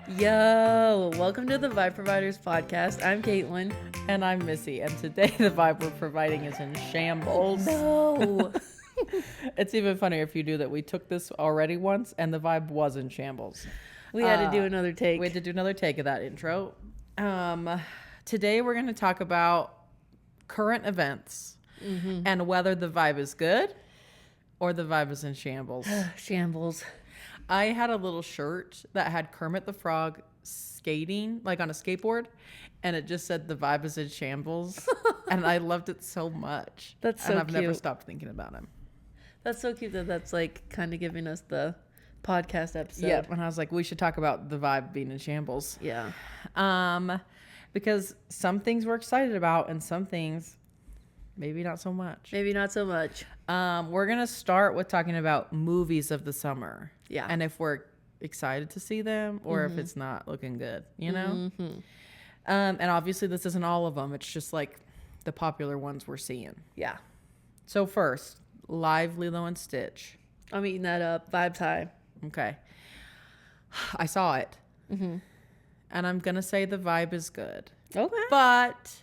Yo, welcome to the Vibe Providers podcast. I'm Kaitlyn. And I'm Missy, and today the vibe we're providing is in shambles. No. It's even funnier if you do that. We took this already once, and the vibe was in shambles. We had to do another take. We had to do another take of that intro. Today we're going to talk about current events and whether the vibe is good or the vibe is in shambles. Shambles. I had a little shirt that had Kermit the Frog skating, like on a skateboard, and it just said the vibe is in shambles. And I loved it so much. That's so And I've cute. never stopped thinking about him. That's so cute that's like kind of giving us the podcast episode. Yeah, and I was like, we should talk about the vibe being in shambles. Yeah. Because some things we're excited about and some things maybe not so much. Maybe not so much. We're going to start with talking about movies of the summer. Yeah. And if we're excited to see them or if it's not looking good, you know? And obviously this isn't all of them. It's just like the popular ones we're seeing. Yeah. So first, live Lilo and Stitch. I'm eating that up. Vibes high. Okay. I saw it. And I'm going to say the vibe is good. Okay. But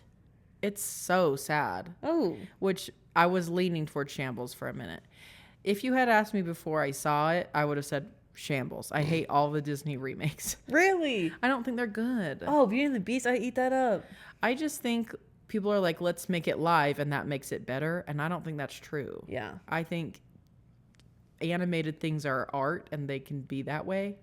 it's so sad. Oh. Which I was leaning towards shambles for a minute. If you had asked me before I saw it, I would have said shambles. I hate all the Disney remakes. Really? I don't think they're good. Oh, Beauty and the Beast. I eat that up. I just think people are like, let's make it live and that makes it better. And I don't think that's true. Yeah. I think animated things are art and they can be that way.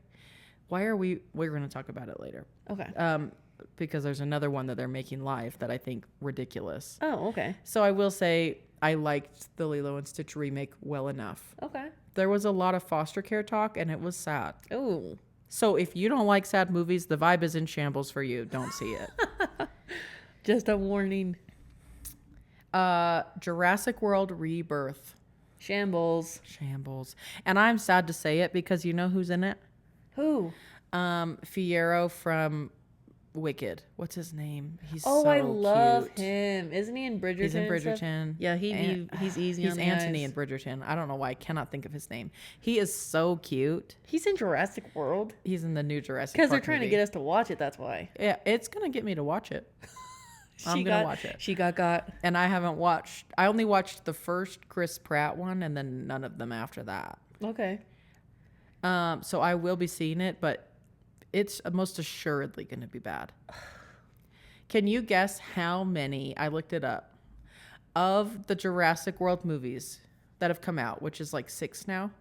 We're going to talk about it later. Okay. Because there's another one that they're making live that I think ridiculous. Oh, okay. So I will say I liked the Lilo and Stitch remake well enough. Okay. There was a lot of foster care talk and it was sad. Oh. So if you don't like sad movies, the vibe is in shambles for you. Don't see it. Just a warning. Jurassic World Rebirth. Shambles. Shambles. And I'm sad to say it because you know who's in it? Who? Fiyero from Wicked. What's his name? He's Oh, so I love cute. him. Isn't he in Bridgerton? He's in and stuff? Bridgerton. Yeah, he's easy He's on the Anthony eyes. in Bridgerton. I don't know why I cannot think of his name. He is so cute. He's in Jurassic World. He's in the new Jurassic Because Park they're trying movie. to get us to watch it, that's why. Yeah, it's gonna get me to watch it. I'm gonna watch it. She got. And I haven't watched. I only watched the first Chris Pratt one, and then none of them after that. Okay. So I will be seeing it, but it's most assuredly going to be bad. Can you guess how many? I looked it up. Of the Jurassic World movies that have come out, which is like 6 now.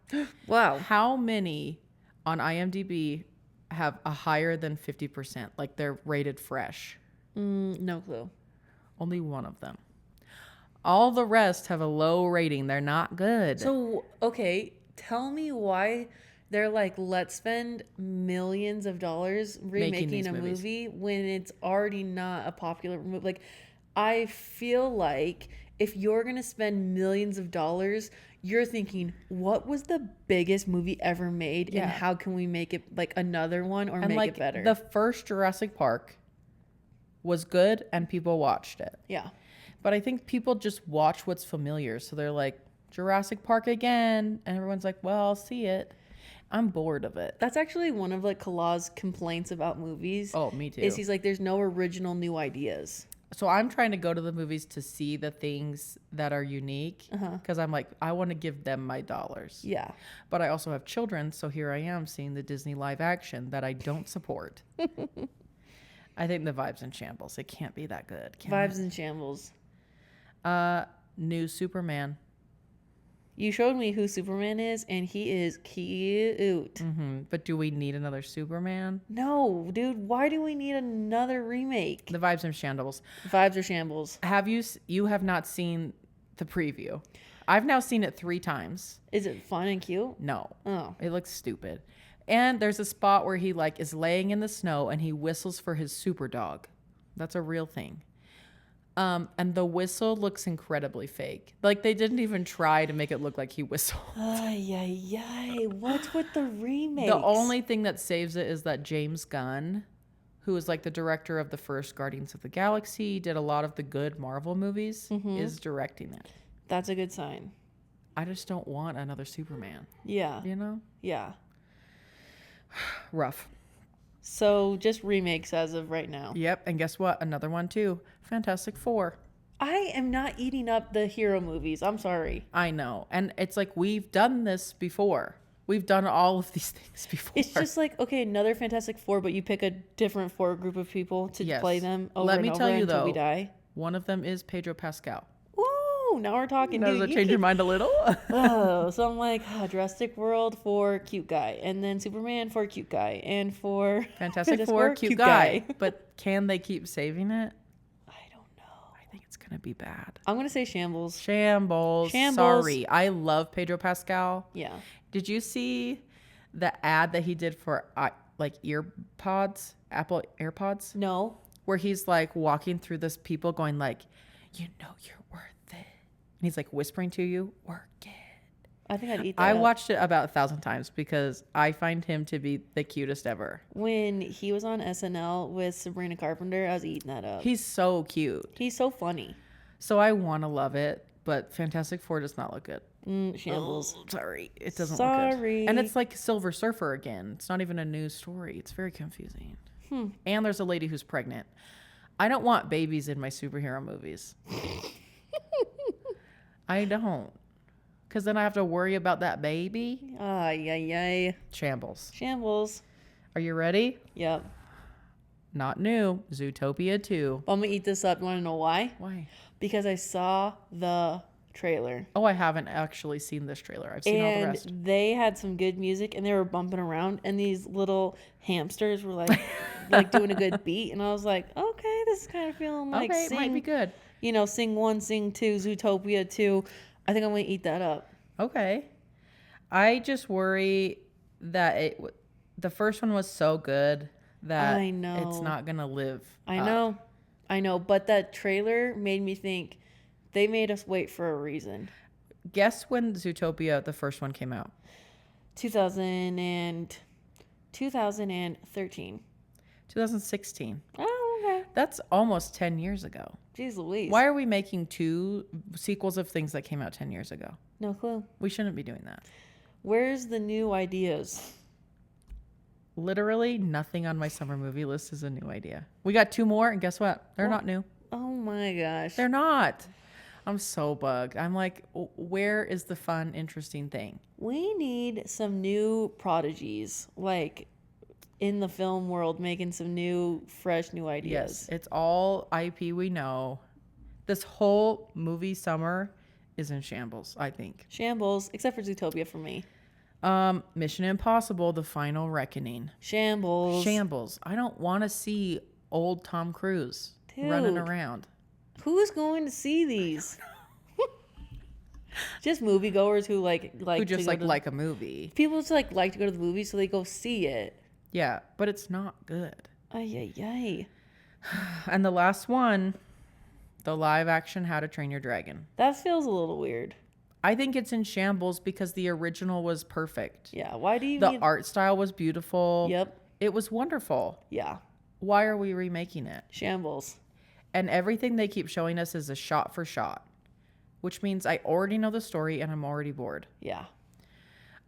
Wow. How many on IMDb have a higher than 50%? Like they're rated fresh. No clue. Only one of them. All the rest have a low rating. They're not good. So, okay, tell me why they're like, let's spend millions of dollars remaking these a movies. movie when it's already not a popular movie. Like, I feel like if you're going to spend millions of dollars, you're thinking, what was the biggest movie ever made? Yeah. And how can we make it like another one or and make like it better? the first Jurassic Park was good and people watched it. Yeah. But I think people just watch what's familiar. So they're like, Jurassic Park again. And everyone's like, well, I'll see it. I'm bored of it. That's actually one of like Kalaw's complaints about movies. Oh, me too. Is he's like, there's no original new ideas. So I'm trying to go to the movies to see the things that are unique. Because I'm like, I want to give them my dollars. Yeah. But I also have children. So here I am seeing the Disney live action that I don't support. I think the vibe's in shambles. It can't be that good. Can Vibes in shambles. New Superman. You showed me who Superman is, and he is cute. But do we need another Superman? No, dude, why do we need another remake? The vibes in shambles. Vibes are shambles. You have not seen the preview. I've now seen it 3 times. Is it fun and cute? No. Oh. It looks stupid. And there's a spot where he like is laying in the snow and he whistles for his super dog. That's a real thing. And the whistle looks incredibly fake. Like they didn't even try to make it look like he whistled. Ay, ay, ay. What's with the remakes? The only thing that saves it is that James Gunn, who is like the director of the first Guardians of the Galaxy, did a lot of the good Marvel movies, is directing it. That's a good sign. I just don't want another Superman. Yeah. You know? Yeah. Rough. So just remakes as of right now. Yep. And guess what? Another one too. Fantastic Four. I am not eating up the hero movies. I'm sorry. I know. And it's like we've done this before. We've done all of these things before. It's just like, okay, another Fantastic Four, but you pick a different four group of people to Yes. play them over Let me and tell over you, until though, we die. one of them is Pedro Pascal. Ooh, now we're talking. Does Dude, it change your mind a little? Oh, so I'm like, Jurassic World for cute guy, and then Superman for cute guy, and for Fantastic Four, cute guy. But can they keep saving it? I don't know. I think it's going to be bad. I'm gonna say Shambles. Shambles. Sorry. I love Pedro Pascal. Yeah. Did you see the ad that he did for like earpods, Apple AirPods? No. Where he's like walking through this people going like, you know you're worth it. And he's like whispering to you, work it. I think I'd eat that. I up. watched it about 1,000 times because I find him to be the cutest ever. When he was on SNL with Sabrina Carpenter, I was eating that up. He's so cute. He's so funny. So I want to love it, but Fantastic Four does not look good. Shambles. Oh, sorry. It doesn't look good. Sorry. And it's like Silver Surfer again. It's not even a new story. It's very confusing. And there's a lady who's pregnant. I don't want babies in my superhero movies. I don't. Because then I have to worry about that baby. Ay, ay, ay. Shambles. Shambles. Are you ready? Yep. Not new. Zootopia 2. I'm gonna eat this up. You wanna know why? Why? Because I saw the trailer. Oh, I haven't actually seen this trailer. I've seen all the rest. And they had some good music and they were bumping around and these little hamsters were like like doing a good beat and I was like, okay, this is kind of feeling like Okay, it might be good. You know, Sing 1, Sing 2, Zootopia 2. I think I'm gonna eat that up. Okay. I just worry that the first one was so good that I know. it's not going to live I up. know, but that trailer made me think they made us wait for a reason. Guess when Zootopia, the first one, came out? 2013. 2016. Oh, okay. That's almost 10 years ago. Jeez Louise. Why are we making 2 sequels of things that came out 10 years ago? No clue. We shouldn't be doing that. Where's the new ideas? Literally nothing on my summer movie list is a new idea. We got 2 more, and guess what? They're not new. Oh my gosh. They're not. I'm so bugged. I'm like, where is the fun, interesting thing? We need some new prodigies, like in the film world, making some new, fresh, new ideas. Yes, it's all IP we know. This whole movie summer is in shambles, I think. Shambles, except for Zootopia for me. Mission Impossible, The Final Reckoning. Shambles. Shambles. I don't want to see old Tom Cruise running around. Who's going to see these? Just moviegoers who Who just like a movie. People just like to go to the movies, so they go see it. Yeah, but it's not good. Ay, ay, ay. And the last one, the live action How to Train Your Dragon. That feels a little weird. I think it's in shambles because the original was perfect. Yeah, why do you The need... art style was beautiful. Yep. It was wonderful. Yeah. Why are we remaking it? Shambles. And everything they keep showing us is a shot for shot, which means I already know the story and I'm already bored. Yeah.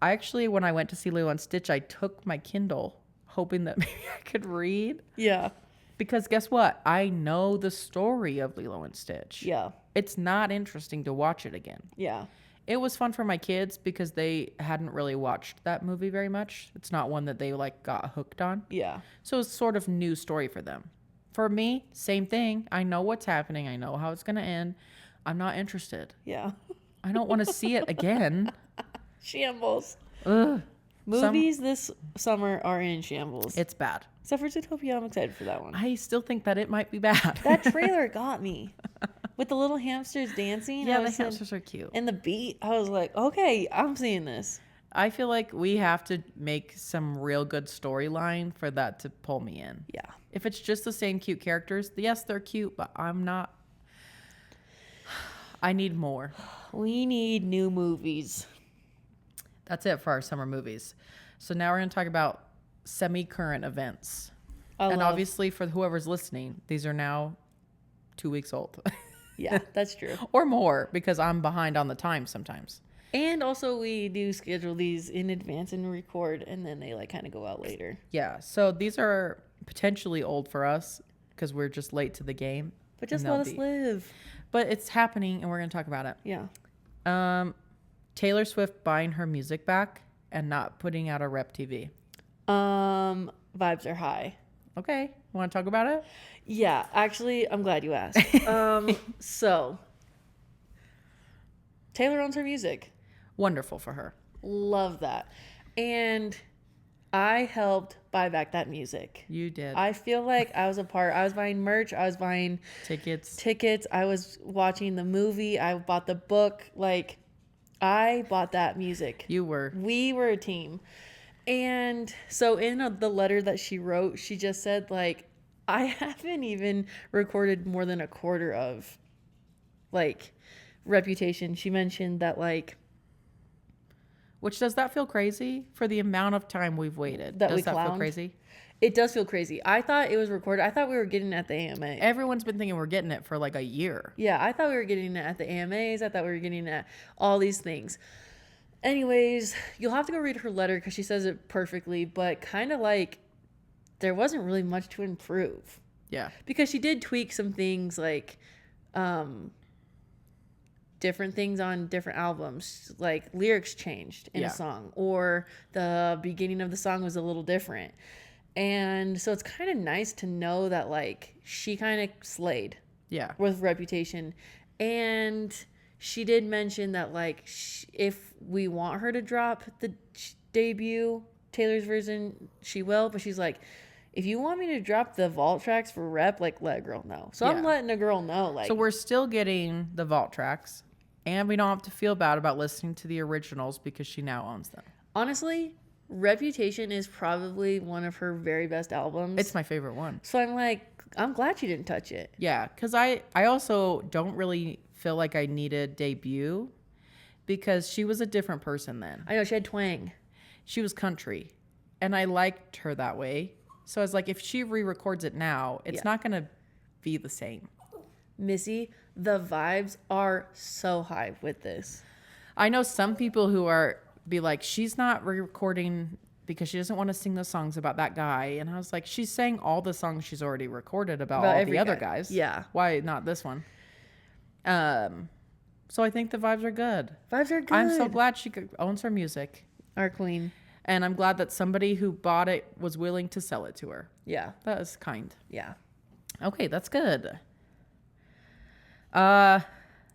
I actually, when I went to see Lilo and Stitch, I took my Kindle hoping that maybe I could read. Yeah. Because guess what? I know the story of Lilo and Stitch. Yeah. It's not interesting to watch it again. Yeah. It was fun for my kids because they hadn't really watched that movie very much. It's not one that they got hooked on. Yeah. So it's sort of new story for them. For me, same thing. I know what's happening. I know how it's going to end. I'm not interested. Yeah. I don't want to see it again. Shambles. Ugh. Movies this summer are in shambles. It's bad. Except for Zootopia, I'm excited for that one. I still think that it might be bad. That trailer got me. With the little hamsters dancing. Yeah, the hamsters are cute. And the beat, I was like, okay, I'm seeing this. I feel like we have to make some real good storyline for that to pull me in. Yeah. If it's just the same cute characters, yes, they're cute, but I'm not. I need more. We need new movies. That's it for our summer movies. So now we're going to talk about semi-current events. And obviously for whoever's listening, these are now 2 weeks old. Yeah, that's true. Or more, because I'm behind on the time sometimes. And also we do schedule these in advance and record, and then they like kind of go out later. Yeah. So these are potentially old for us because we're just late to the game. But just let us live. But it's happening, and we're going to talk about it. Yeah. Taylor Swift buying her music back and not putting out a rep TV. Vibes are high. Okay. Want to talk about it? Yeah. Actually, I'm glad you asked. So Taylor owns her music. Wonderful for her. Love that. And I helped buy back that music. You did. I feel like I was a part. I was buying merch. I was buying tickets. I was watching the movie. I bought the book. Like, I bought that music. You were. We were a team. And so in the letter that she wrote, she just said, like, I haven't even recorded more than a quarter of, like, Reputation. She mentioned that, like, which, does that feel crazy for the amount of time we've waited? Does that feel crazy? It does feel crazy. I thought it was recorded. I thought we were getting it at the AMA. Everyone's been thinking we're getting it for like a year. Yeah, I thought we were getting it at the AMAs. I thought we were getting it at all these things. Anyways, you'll have to go read her letter because she says it perfectly, but kind of like there wasn't really much to improve. Yeah. Because she did tweak some things like different things on different albums, like lyrics changed in a song, or the beginning of the song was a little different. And so it's kind of nice to know that like she kind of slayed with Reputation. And she did mention that like if we want her to drop the debut Taylor's version, she will, but she's like, if you want me to drop the vault tracks for Rep, like, let a girl know. So I'm letting a girl know. Like, so we're still getting the vault tracks. And we don't have to feel bad about listening to the originals because she now owns them. Honestly, Reputation is probably one of her very best albums. It's my favorite one. So I'm like, I'm glad she didn't touch it. Yeah, because I also don't really feel like I needed debut because she was a different person then. I know, she had twang. She was country. And I liked her that way. So I was like, if she re-records it now, it's not going to be the same. Missy, the vibes are so high with this. I know some people who be like, she's not re-recording because she doesn't want to sing the songs about that guy. And I was like, she's sang all the songs she's already recorded about all the other guys. Yeah. Why not this one? So I think the vibes are good. Vibes are good. I'm so glad she owns her music. Our queen. And I'm glad that somebody who bought it was willing to sell it to her. Yeah. That is kind. Yeah. Okay, that's good.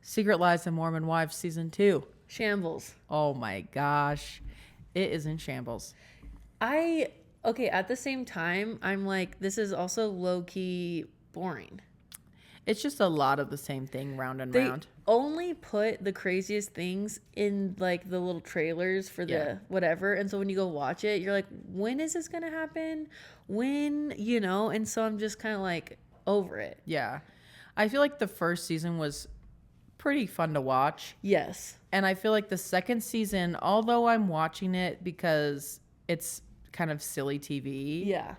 Secret Lives of Mormon Wives season 2. Shambles. Oh my gosh. It is in shambles. Okay, at the same time, I'm like, this is also low-key boring. It's just a lot of the same thing round and round. They only put the craziest things in like the little trailers for the whatever. And so when you go watch it, you're like, when is this going to happen? When, you know? And so I'm just kind of like over it. Yeah. I feel like the first season was pretty fun to watch. Yes. And I feel like the second season, although I'm watching it because it's kind of silly TV. Yeah.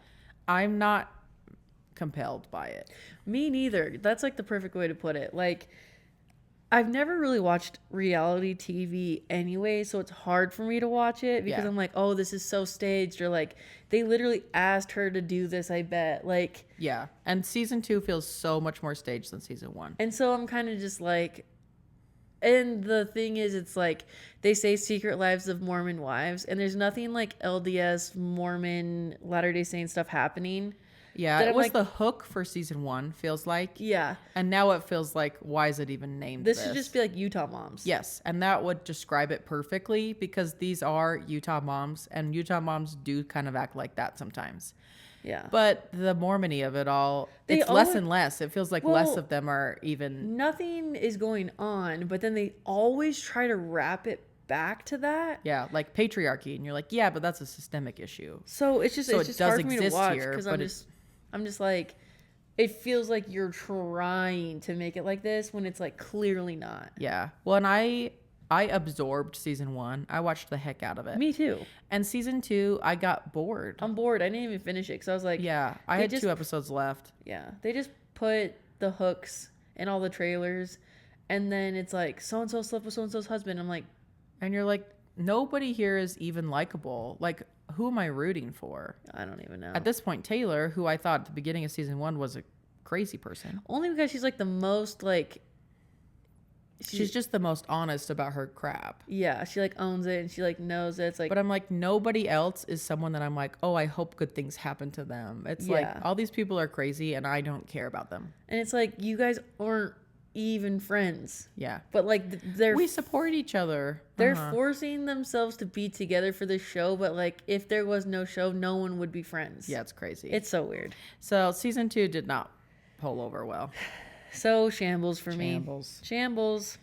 I'm not compelled by it. Me neither. That's like the perfect way to put it. Like, I've never really watched reality TV anyway, so it's hard for me to watch it because I'm like, oh, this is so staged, or like they literally asked her to do this, I bet. Like, yeah. And season 2 feels so much more staged than season 1. And so I'm kind of just like, and the thing is, it's like they say Secret Lives of Mormon Wives, and there's nothing like LDS Mormon Latter-day Saint stuff happening. Yeah, it was like, the hook for season 1, feels like. Yeah. And now it feels like, why is it even named this? This should just be like Utah moms. Yes, and that would describe it perfectly because these are Utah moms, and Utah moms do kind of act like that sometimes. Yeah. But the Mormony of it all, it's less and less. It feels like less of them are even... Nothing is going on, but then they always try to wrap it back to that. Yeah, like patriarchy, and you're like, yeah, but that's a systemic issue. So it's just hard for me to watch because I'm just like, it feels like you're trying to make it like this when it's like clearly not. Yeah. Well, and I absorbed season 1. I watched the heck out of it. Me too. And season 2, I got bored. I'm bored. I didn't even finish it because I was like, yeah, I had 2 episodes left. Yeah. They just put the hooks in all the trailers, and then it's like, so-and-so slept with so-and-so's husband. I'm like, And you're like, nobody here is even likable. Like, who am I rooting for? I don't even know. At this point, Taylor, who I thought at the beginning of season 1 was a crazy person. Only because she's like the most like. She's just the most honest about her crap. Yeah, she like owns it and she like knows it. It's like. But I'm like, nobody else is someone that I'm like, oh, I hope good things happen to them. It's like all these people are crazy and I don't care about them. And it's like, you guys aren't even friends. Yeah. But like we support each other. They're forcing themselves to be together for the show, but like if there was no show, no one would be friends. Yeah, it's crazy. It's so weird. So season 2 did not pull over well. So shambles for me. Shambles.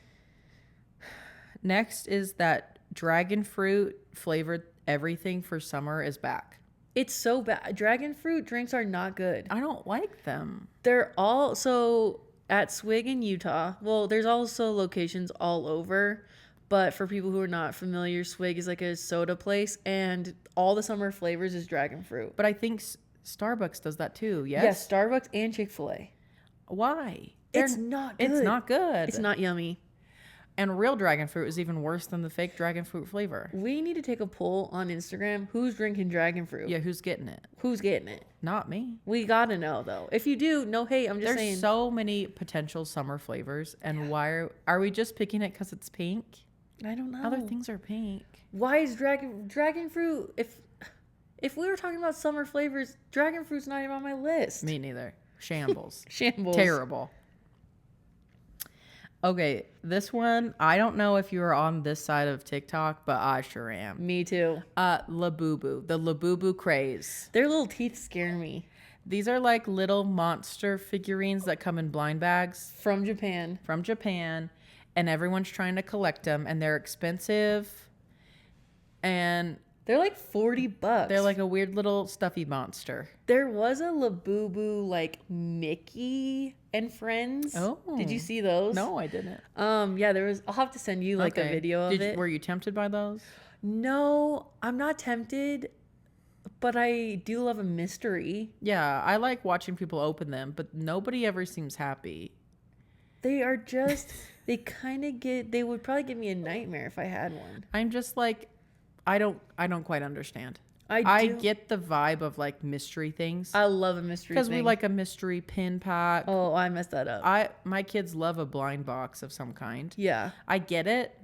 Next is that dragon fruit flavored everything for summer is back. It's so bad. Dragon fruit drinks are not good. I don't like them. They're all so at Swig in Utah. Well, there's also locations all over, but for people who are not familiar, Swig is like a soda place, and all the summer flavors is dragon fruit. But I think Starbucks does that too. Yes. Yes, Starbucks and Chick-fil-A. Why? It's not good. It's not good. It's not yummy. And real dragon fruit is even worse than the fake dragon fruit flavor. We need to take a poll on Instagram. Who's drinking dragon fruit? Yeah, who's getting it? Who's getting it? Not me. We gotta know though. If you do, no hate. I'm just saying. There's so many potential summer flavors, and why are we just picking it because it's pink? I don't know. Other things are pink. Why is dragon fruit? If we were talking about summer flavors, dragon fruit's not even on my list. Me neither. Shambles. Shambles. Terrible. Okay, this one, I don't know if you are on this side of TikTok, but I sure am. Me too. Labubu, the Labubu craze. Their little teeth scare me. These are like little monster figurines that come in blind bags. From Japan. And everyone's trying to collect them, and they're expensive. And they're like $40. they're like a weird little stuffy monster. There was a Labubu like Mickey and Friends. Oh. Did you see those? No, I didn't. Yeah, there was. I'll have to send you like a video of it. Were you tempted by those? No, I'm not tempted, but I do love a mystery. Yeah, I like watching people open them, but nobody ever seems happy. They are just, they would probably give me a nightmare if I had one. I'm just like, I don't quite understand. I get the vibe of like mystery things. I love a mystery because we like a mystery pin pack. Oh, I messed that up. My kids love a blind box of some kind. Yeah, I get it,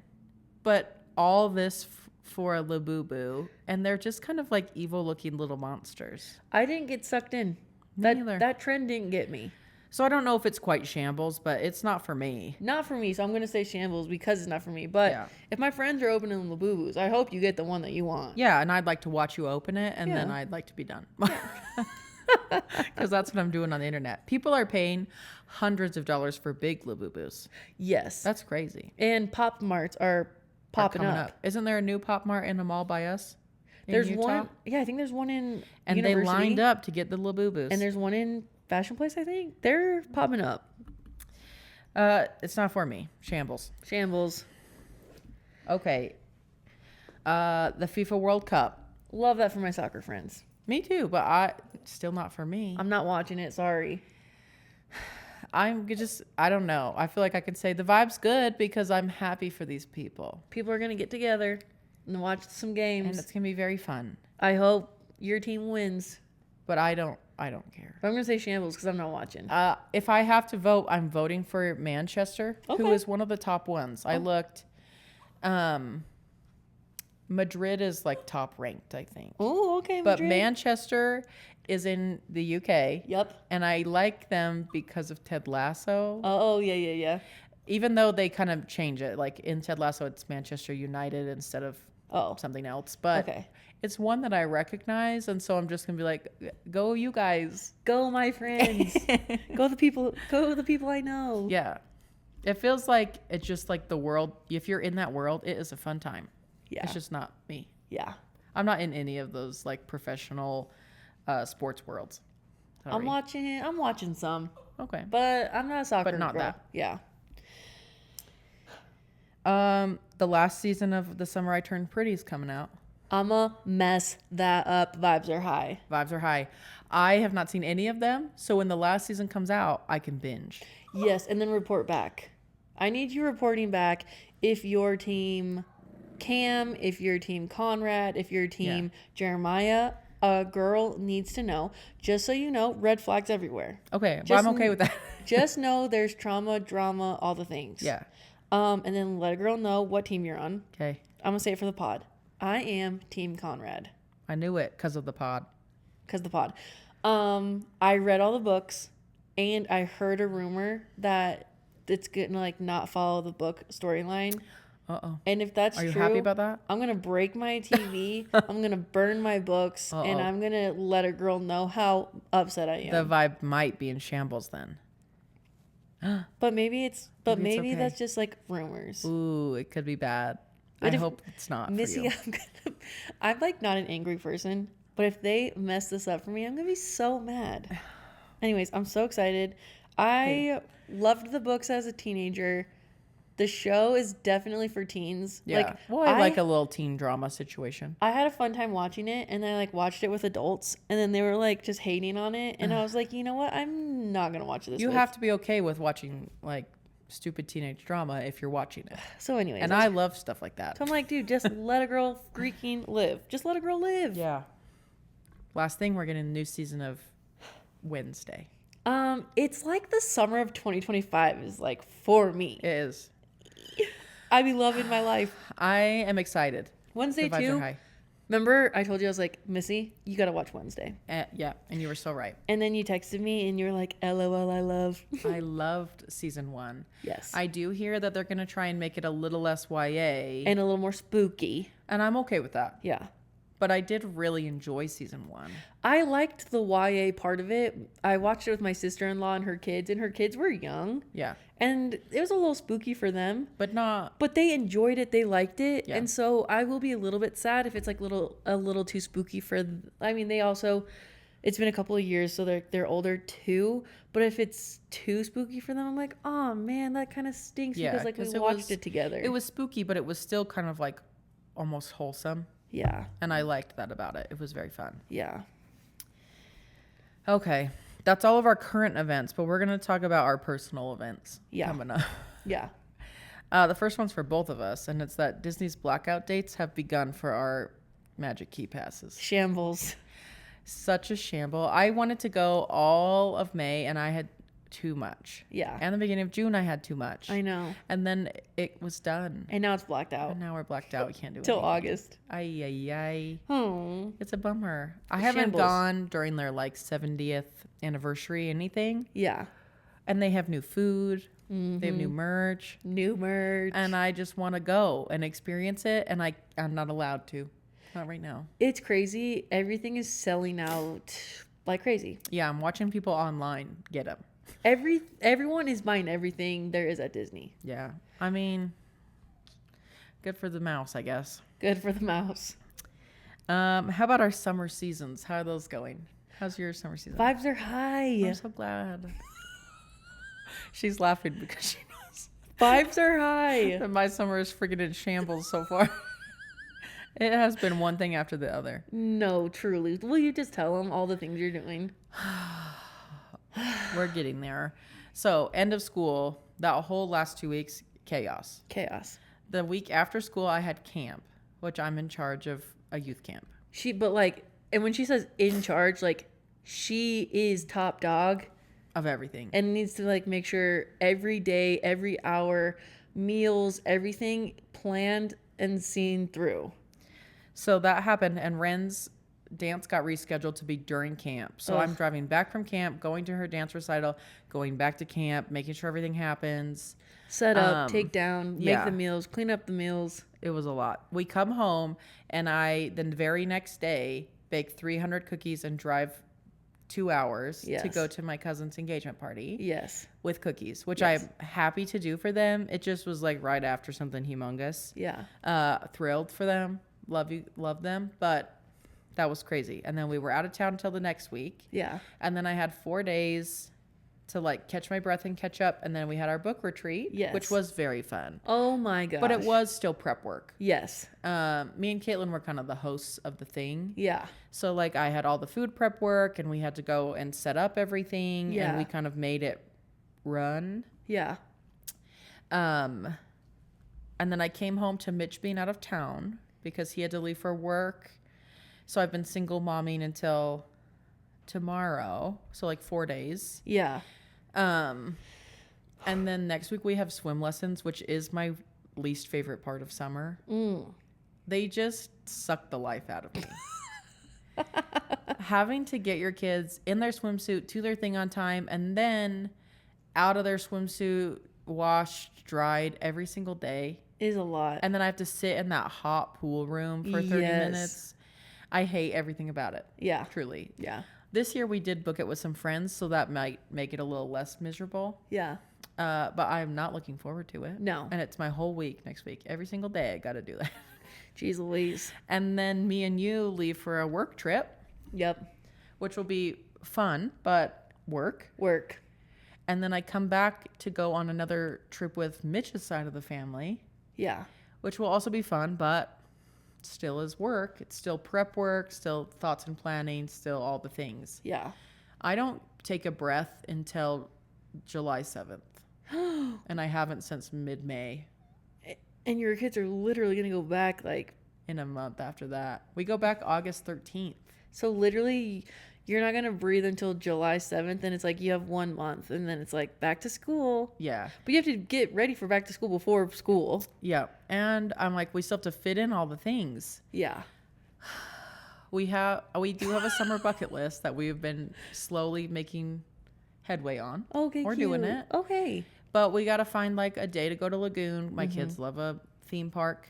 but all this for a Labubu, and they're just kind of like evil looking little monsters. I didn't get sucked in. That trend didn't get me. So I don't know if it's quite shambles, but it's not for me. Not for me, so I'm going to say shambles because it's not for me. But if my friends are opening Labubus, I hope you get the one that you want. Yeah, and I'd like to watch you open it, and then I'd like to be done. Because that's what I'm doing on the internet. People are paying hundreds of dollars for big Labubus. Yes. That's crazy. And Pop Marts are popping up. Isn't there a new Pop Mart in a mall by us? There's one. Yeah, I think there's one in and University. They lined up to get the Labubus. And there's one in Fashion Place, I think. They're popping up. It's not for me. Shambles. Okay. The FIFA World Cup. Love that for my soccer friends. Me too, but still not for me. I'm not watching it. Sorry. I don't know. I feel like I could say the vibe's good because I'm happy for these people. People are going to get together and watch some games. And it's going to be very fun. I hope your team wins. But I don't care. But I'm going to say shambles because I'm not watching. If I have to vote, I'm voting for Manchester, who is one of the top ones. I looked. Madrid is like top ranked, I think. Oh, okay. But Manchester is in the UK. Yep. And I like them because of Ted Lasso. Oh, yeah. Even though they kind of change it. Like in Ted Lasso, it's Manchester United instead of something else. But it's one that I recognize. And so I'm just going to be like, go you guys. Go my friends. Go the people I know. Yeah. It feels like it's just like the world. If you're in that world, it is a fun time. Yeah. It's just not me. Yeah. I'm not in any of those like professional sports worlds. Sorry. I'm watching some. Okay. But I'm not a soccer But not girl. that. Yeah. The last season of The Summer I Turned Pretty is coming out. I'ma mess that up. Vibes are high. I have not seen any of them, so when the last season comes out, I can binge. Yes, and then report back. I need you reporting back if your team Cam, if you're team Conrad, if you're team Jeremiah, a girl needs to know, just so you know, red flags everywhere. Okay, well, I'm okay with that. Just know there's trauma, drama, all the things. Yeah. And then let a girl know what team you're on. Okay. I'm going to say it for the pod. I am team Conrad. I knew it because of the pod. I read all the books, and I heard a rumor that it's going to like not follow the book storyline. Uh-oh. And if that's true, are you true, happy about that? I'm going to break my TV. I'm going to burn my books. And I'm going to let a girl know how upset I am. The vibe might be in shambles then. But maybe okay. that's just like rumors. Ooh, it could be bad. But I hope it's not Missy, for you. I'm like not an angry person, but if they mess this up for me, I'm going to be so mad. Anyways, I'm so excited. I loved the books as a teenager. The show is definitely for teens. Yeah. Like, well, I like a little teen drama situation. I had a fun time watching it, and then I like watched it with adults, and then they were like just hating on it, and I was like, you know what? I'm not gonna watch this. You have to be okay with watching like stupid teenage drama if you're watching it. So anyways, and I love stuff like that. So I'm like, dude, just let a girl freaking live. Just let a girl live. Yeah. Last thing, we're getting a new season of Wednesday. It's like the summer of 2025 is like for me. It is. I be loving my life. I am excited. Wednesday too. Remember, I told you I was like, Missy, you gotta watch Wednesday. Yeah, and you were so right. And then you texted me and you were like, LOL, I love. I loved season 1. Yes. I do hear that they're gonna try and make it a little less YA and a little more spooky. And I'm okay with that. Yeah. But I did really enjoy season 1. I liked the YA part of it. I watched it with my sister-in-law and her kids were young. Yeah. And it was a little spooky for them. But they enjoyed it. They liked it. Yeah. And so I will be a little bit sad if it's like a little too spooky for, I mean, they also, it's been a couple of years, so they're older too. But if it's too spooky for them, I'm like, oh man, that kind of stinks because like we watched it together. It was spooky, but it was still kind of like almost wholesome. Yeah. And I liked that about it. It was very fun. Yeah. Okay. That's all of our current events, but we're going to talk about our personal events coming up. Yeah. The first one's for both of us, and it's that Disney's blackout dates have begun for our Magic Key Passes. Shambles. Such a shamble. I wanted to go all of May, and I had too much. Yeah. And the beginning of June, I had too much. I know. And then it was done. And now it's blacked out. And now we're blacked out. We can't do it. Till August. Ay. Oh. It's a bummer. I haven't gone during their like 70th anniversary anything. Yeah. And they have new food. Mm-hmm. They have new merch. And I just want to go and experience it. And I'm not allowed to. Not right now. It's crazy. Everything is selling out like crazy. Yeah, I'm watching people online get them. Everyone is buying everything there is at Disney. Yeah. I mean, good for the mouse, I guess. Good for the mouse. How about our summer seasons? How are those going? How's your summer season? Vibes are high. I'm so glad. She's laughing because she knows. Vibes are high. That my summer is freaking in shambles so far. It has been one thing after the other. No, truly. Will you just tell them all the things you're doing? We're getting there. So, end of school, that whole last 2 weeks, chaos. The week after school, I had camp, which I'm in charge of a youth camp. And when she says in charge, like, she is top dog of everything. And needs to, like, make sure every day, every hour, meals, everything planned and seen through. So that happened, and Ren's dance got rescheduled to be during camp. So I'm driving back from camp, going to her dance recital, going back to camp, making sure everything happens. Set up, take down, make the meals, clean up the meals. It was a lot. We come home, and the very next day, bake 300 cookies and drive 2 hours to go to my cousin's engagement party. Yes. With cookies, which I'm happy to do for them. It just was like right after something humongous. Yeah. Thrilled for them. Love them. But that was crazy. And then we were out of town until the next week. Yeah. And then I had 4 days to like catch my breath and catch up. And then we had our book retreat, which was very fun. Oh my gosh. But it was still prep work. Yes. Me and Kaitlyn were kind of the hosts of the thing. Yeah. So like I had all the food prep work, and we had to go and set up everything. Yeah. And we kind of made it run. Yeah. And then I came home to Mitch being out of town because he had to leave for work. So I've been single momming until tomorrow. So like 4 days. Yeah. And then next week we have swim lessons, which is my least favorite part of summer. They just suck the life out of me. Having to get your kids in their swimsuit to their thing on time and then out of their swimsuit, washed, dried every single day is a lot. And then I have to sit in that hot pool room for 30 minutes. I hate everything about it. Yeah. Truly. Yeah. This year we did book it with some friends, so that might make it a little less miserable. Yeah. But I'm not looking forward to it. No. And it's my whole week next week. Every single day I got to do that. Jeez Louise. And then me and you leave for a work trip. Yep. Which will be fun, but work. And then I come back to go on another trip with Mitch's side of the family. Yeah. Which will also be fun, but still is work. It's still prep work, still thoughts and planning, still all the things. Yeah. I don't take a breath until July 7th. And I haven't since mid-May. And your kids are literally going to go back like in a month after that. We go back August 13th. So literally you're not going to breathe until July 7th. And it's like you have 1 month and then it's like back to school. Yeah. But you have to get ready for back to school before school. Yeah. And I'm like, we still have to fit in all the things. Yeah. We do have a summer bucket list that we've been slowly making headway on. Okay, We're cute. doing it. Okay. But we got to find like a day to go to Lagoon. My kids love a theme park.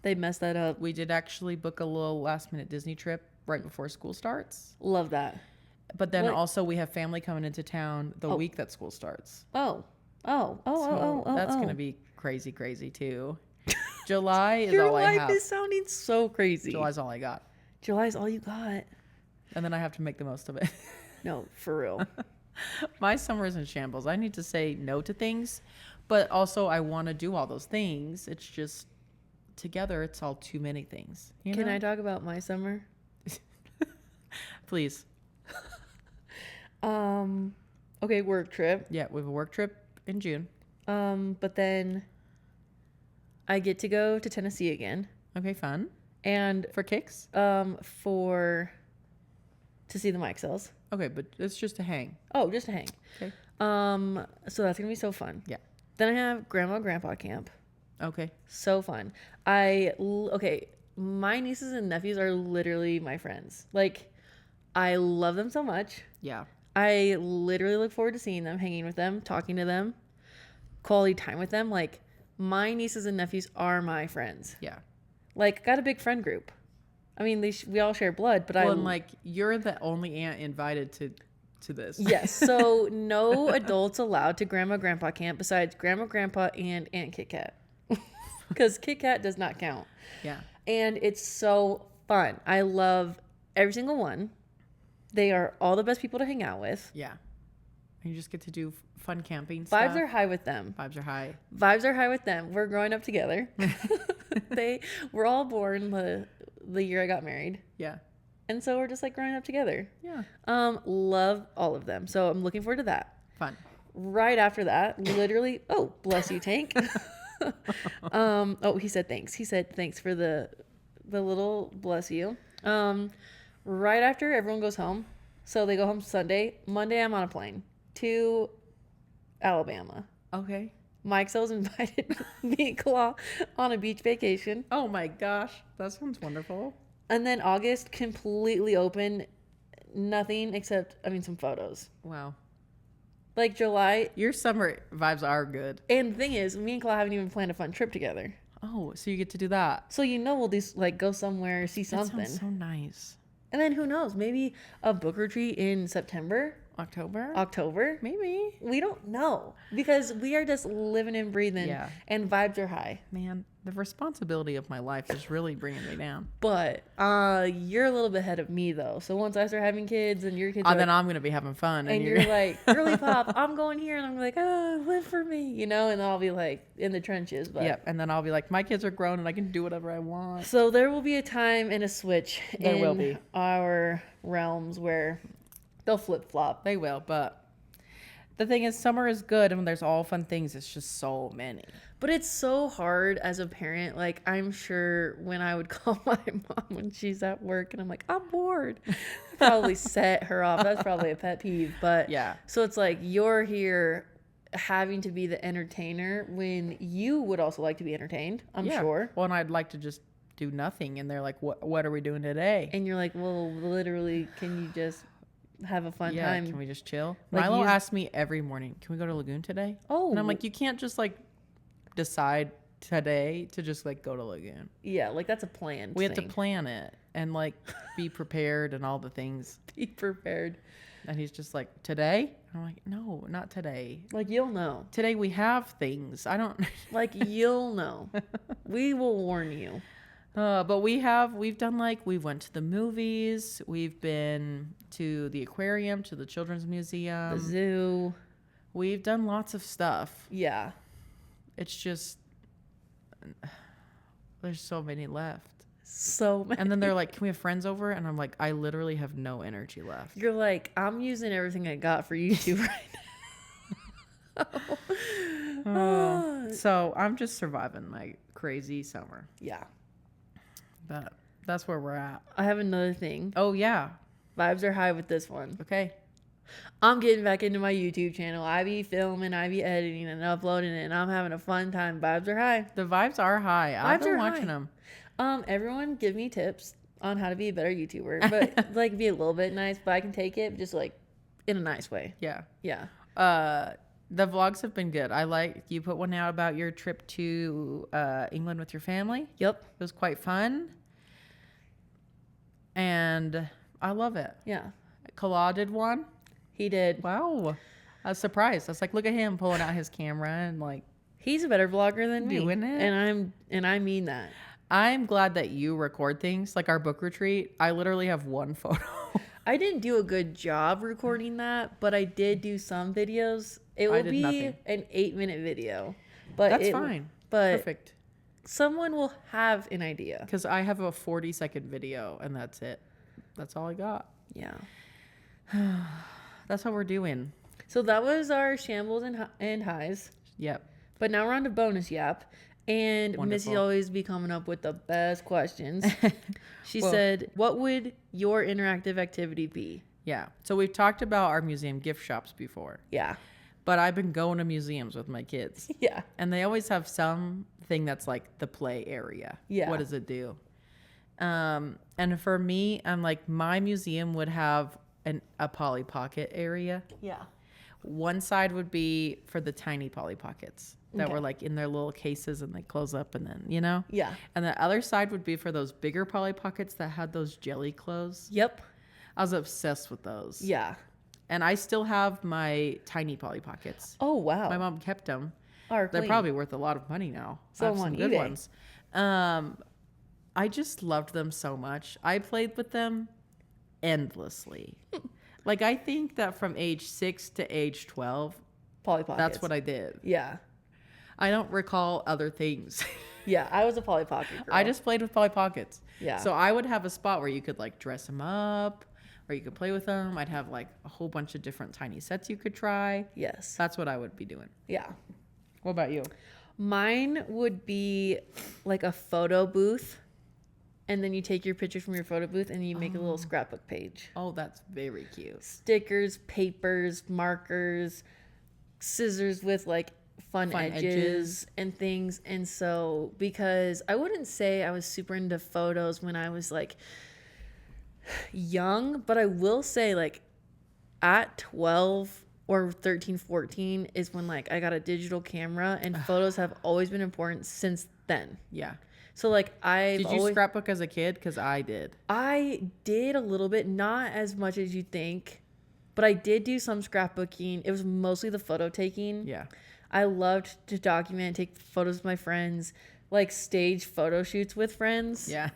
They messed that up. We did actually book a little last minute Disney trip right before school starts. Love that. But then also we have family coming into town the week that school starts. That's going to be crazy too. July is all I have. Your life is sounding so crazy. July's all I got. July's all you got. And then I have to make the most of it. No, for real. My summer is in shambles. I need to say no to things, but also I want to do all those things. It's just together, it's all too many things. Can I talk about my summer? Please. Okay, work trip. Yeah, we have a work trip in June. But then I get to go to Tennessee again. Okay, fun. And for kicks? To see the mic cells. Okay, but it's just a hang. Oh, just a hang. Okay. So that's gonna be so fun. Yeah. Then I have grandma and grandpa camp. Okay. So fun. My nieces and nephews are literally my friends. Like, I love them so much. Yeah. I literally look forward to seeing them, hanging with them, talking to them, quality time with them. Like, my nieces and nephews are my friends. Yeah. Like, got a big friend group. I mean, we all share blood, but you're the only aunt invited to this. Yes. So no adults allowed to grandma grandpa camp besides grandma grandpa and Aunt Kit Kat, because Kit Kat does not count. Yeah. And it's so fun. I love every single one. They are all the best people to hang out with. Yeah. And you just get to do fun camping stuff. Vibes are high with them. Vibes are high. Vibes are high with them. We're growing up together. They were all born the year I got married. Yeah. And so we're just like growing up together. Yeah. Love all of them. So I'm looking forward to that. Fun. Right after that, literally, oh, bless you, Tank. He said thanks. He said thanks for the little bless you. Right after everyone goes home. So they go home Sunday. Monday I'm on a plane to Alabama. Okay. Mike Sells invited me and Claw on a beach vacation. Oh my gosh. That sounds wonderful. And then August, completely open. Nothing except, some photos. Wow. Like July. Your summer vibes are good. And the thing is, me and Claw haven't even planned a fun trip together. Oh, so you get to do that. So we'll do, go somewhere, see something. That sounds so nice. And then who knows? Maybe a book retreat in September? October? Maybe. We don't know. Because we are just living and breathing. Yeah. And vibes are high. Man, the responsibility of my life is really bringing me down. But you're a little bit ahead of me, though. So once I start having kids and your kids then I'm going to be having fun. And you're like, girly pop, I'm going here. And I'm like, live for me. And then I'll be like in the trenches. But yeah. And then I'll be like, my kids are grown and I can do whatever I want. So there will be a time and a switch there will be. Our realms where they'll flip-flop. They will, but The thing is, summer is good and there's all fun things. It's just so many. But it's so hard as a parent. Like, I'm sure when I would call my mom when she's at work and I'm like, I'm bored, I'd probably set her off. That's probably a pet peeve. But Yeah. so it's like you're here having to be the entertainer when you would also like to be entertained, I'm sure. Well, and I'd like to just do nothing. And they're like, what are we doing today? And you're like, well, literally, can you just have a fun time? Can we just chill? Like, Milo asks me every morning, can we go to Lagoon today? Oh. And I'm like, you can't just like decide today to just like go to Lagoon. Yeah, like that's a plan. We have to plan it and like be prepared and all the things. Be prepared. And he's just like, today? I'm like, no, not today. Like, you'll know. Today we have things. I don't. Like, you'll know. We will warn you. But we've done like, we went to the movies. We've been to the aquarium, to the children's museum. The zoo. We've done lots of stuff. Yeah. It's just, there's so many left. So many. And then they're like, can we have friends over? And I'm like, I literally have no energy left. You're like, I'm using everything I got for YouTube right now. So I'm just surviving my crazy summer. Yeah. But that's where we're at. I have another thing. Oh, yeah. Vibes are high with this one. Okay. I'm getting back into my YouTube channel. I be filming, I be editing and uploading it, and I'm having a fun time. Vibes are high. The vibes are high. I've been are watching high. them. Everyone give me tips on how to be a better YouTuber, but like be a little bit nice, but I can take it just like in a nice way. Yeah. Yeah. The vlogs have been good. I like, you put one out about your trip to England with your family. Yep. It was quite fun. And I love it. Yeah. Kala did one. He did. Wow. I was surprised. I was like, look at him pulling out his camera and like. He's a better vlogger than me. Doing it. And I mean that. I'm glad that you record things like our book retreat. I literally have one photo. I didn't do a good job recording that, but I did do some videos. It will be nothing. an 8-minute video, but That's fine. But Perfect. someone will have an idea. Because I have a 40-second video and that's it. That's all I got. Yeah. That's what we're doing. So that was our shambles and highs. Yep. But now we're on to bonus yap. And Wonderful. Missy always be coming up with the best questions. She said, what would your interactive activity be? Yeah. So we've talked about our museum gift shops before. Yeah. But I've been going to museums with my kids. Yeah. And they always have something that's like the play area. Yeah. What does it do? And for me, I'm like, my museum would have a Polly Pocket area. Yeah. One side would be for the tiny Polly Pockets that Okay. were like in their little cases and they close up and then, you know? Yeah. And the other side would be for those bigger Polly Pockets that had those jelly clothes. Yep. I was obsessed with those. Yeah. And I still have my tiny Polly Pockets. Oh, wow. My mom kept them. Are They're clean. probably worth a lot of money now. So I have on some good eBay. ones. I just loved them so much. I played with them endlessly. Like, I think that from age 6 to age 12, Polly Pockets. that's what I did. Yeah. I don't recall other things. Yeah. I was a Polly Pocket girl. I just played with Polly Pockets. Yeah. So I would have a spot where you could like dress them up or you could play with them. I'd have like a whole bunch of different tiny sets you could try. Yes. That's what I would be doing. Yeah. What about you? Mine would be like a photo booth. And then you take your picture from your photo booth and you make a little scrapbook page. Oh, that's very cute. Stickers, papers, markers, scissors with like fun edges and things. And so, because I wouldn't say I was super into photos when I was like young, but I will say like at 12 or 13, 14 is when like I got a digital camera and photos have always been important since then. Yeah. So like Did you scrapbook as a kid? Because I did. I did a little bit, not as much as you think, but I did do some scrapbooking. It was mostly the photo taking. Yeah. I loved to document, take photos with my friends, like stage photo shoots with friends. Yeah.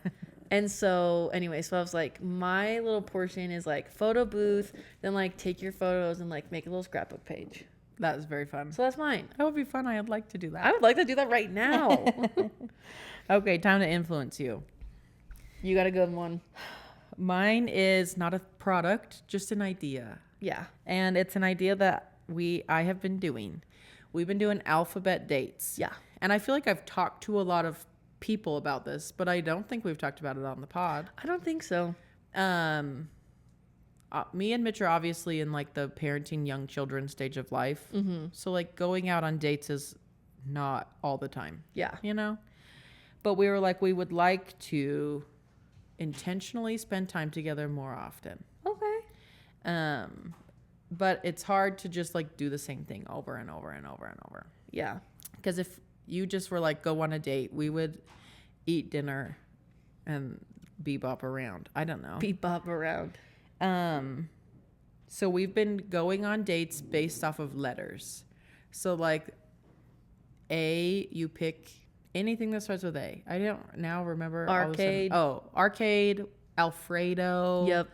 And so anyway, so I was like, my little portion is like photo booth, then like take your photos and like make a little scrapbook page. That was very fun. So that's mine. That would be fun. I'd like to do that. I would like to do that right now. Okay, time to influence you. You got a good one. Mine is not a product, just an idea. Yeah. And it's an idea that I have been doing. We've been doing alphabet dates. Yeah. And I feel like I've talked to a lot of people about this, but I don't think we've talked about it on the pod. I don't think so. Me and Mitch are obviously in like the parenting young children stage of life. Mm-hmm. So like going out on dates is not all the time. Yeah. You know? But we were like, we would like to intentionally spend time together more often. Okay. But it's hard to just like do the same thing over and over and over and over. Yeah. Because if you just were like, go on a date, we would eat dinner and bebop around. I don't know. Bebop around. So we've been going on dates based off of letters. So like you pick anything that starts with A. I don't now remember. Arcade. Arcade, Alfredo. Yep.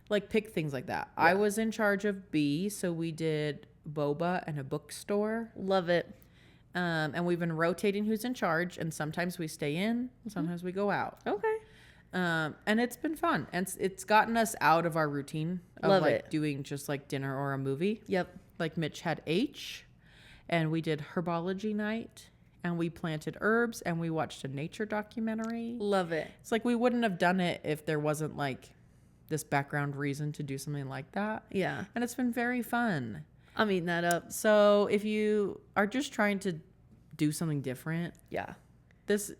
Like pick things like that. Yeah. I was in charge of B, so we did boba and a bookstore. Love it. And we've been rotating who's in charge, and sometimes we stay in, sometimes we go out. Okay. And it's been fun, and it's gotten us out of our routine of Love like it. doing just like dinner or a movie. Yep. Like Mitch had H, and we did herbology night, and we planted herbs, and we watched a nature documentary. Love it. It's like we wouldn't have done it if there wasn't like this background reason to do something like that. Yeah. And it's been very fun. I'm eating that up. So if you are just trying to do something different, Yeah. this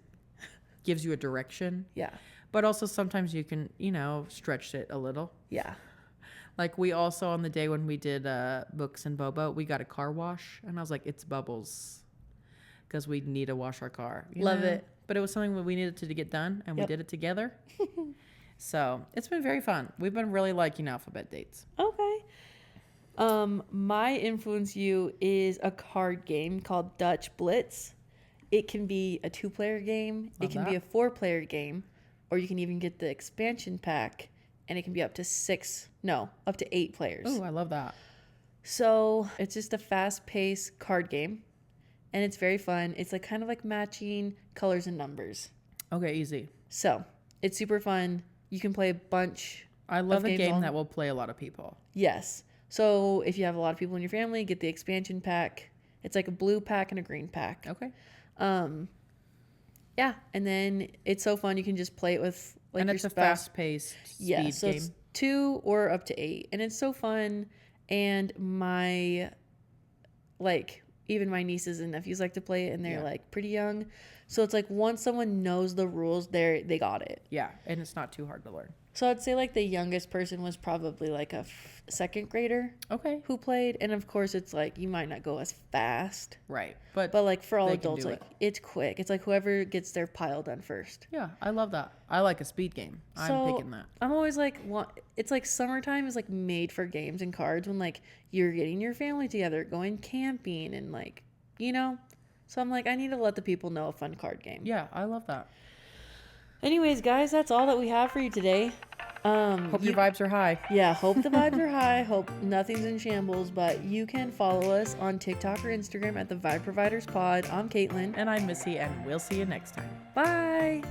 gives you a direction. Yeah. But also sometimes you can, stretch it a little. Yeah. Like we also on the day when we did books and boba, we got a car wash, and I was like, it's Bubbles, because we need to wash our car. Love it. But it was something that we needed to get done, and Yep. we did it together. So it's been very fun. We've been really liking alphabet dates. Okay. My Influence You is a card game called Dutch Blitz. It can be a 2-player game. Love It can be a that. 4-player game, or you can even get the expansion pack, and it can be up to 8 players. Oh, I love that. So it's just a fast-paced card game, and it's very fun. It's like kind of like matching colors and numbers. Okay, easy. So it's super fun. You can play a bunch. I love a games game all- that will play a lot of people. Yes. So if you have a lot of people in your family, get the expansion pack. It's like a blue pack and a green pack. Okay. Yeah, and then it's so fun. You can just play it with like And your it's a spouse. fast-paced Yeah, speed so game. it's 2 or up to 8, and it's so fun. And even my nieces and nephews like to play it, and they're Yeah. like pretty young. So it's like once someone knows the rules, they got it. Yeah, and it's not too hard to learn. So I'd say like the youngest person was probably like a second grader Okay. who played, and of course it's like you might not go as fast, Right. But but like for all They can adults, do like it. it's quick. It's like whoever gets their pile done first. yeah, I love that. I like a speed game. I'm So, picking that. I'm always like, it's like summertime is like made for games and cards when like you're getting your family together, going camping, and like, So I'm like, I need to let the people know a fun card game. Yeah, I love that. Anyways, guys, that's all that we have for you today. Hope your vibes are high. Yeah, hope the vibes are high. Hope nothing's in shambles. But you can follow us on TikTok or Instagram at the Vibe Providers Pod. I'm Kaitlyn. And I'm Missy, and we'll see you next time. Bye.